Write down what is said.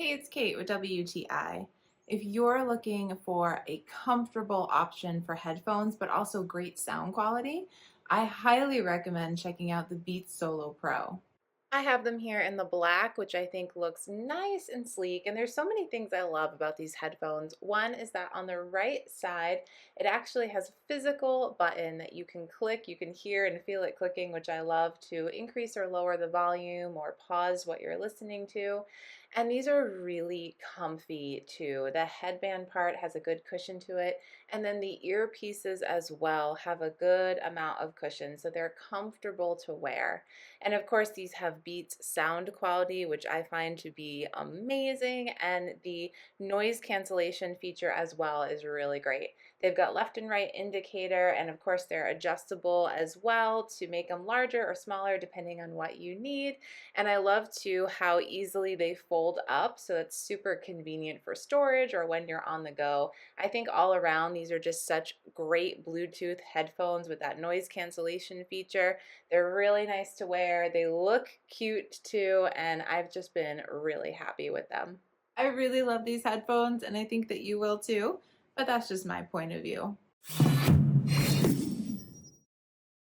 Hey, it's Kate with WTI. If you're looking for a comfortable option for headphones, but also great sound quality, I highly recommend checking out the Beats Solo Pro. I have them here in the black, which I think looks nice and sleek. And there's so many things I love about these headphones. One is that on the right side, it actually has a physical button that you can click. You can hear and feel it clicking, which I love, to increase or lower the volume or pause what you're listening to. And these are really comfy too. The headband part has a good cushion to it. And then the earpieces as well have a good amount of cushion. So they're comfortable to wear. And of course, these have Beats sound quality, which I find to be amazing. And the noise cancellation feature as well is really great. They've got left and right indicator, and of course, they're adjustable as well to make them larger or smaller depending on what you need. And I love too how easily they fold up, so it's super convenient for storage or when you're on the go. I think all around, these are just such great Bluetooth headphones with that noise cancellation feature. They're really nice to wear. They look cute too, and I've just been really happy with them. I really love these headphones, and I think that you will too, but that's just my point of view.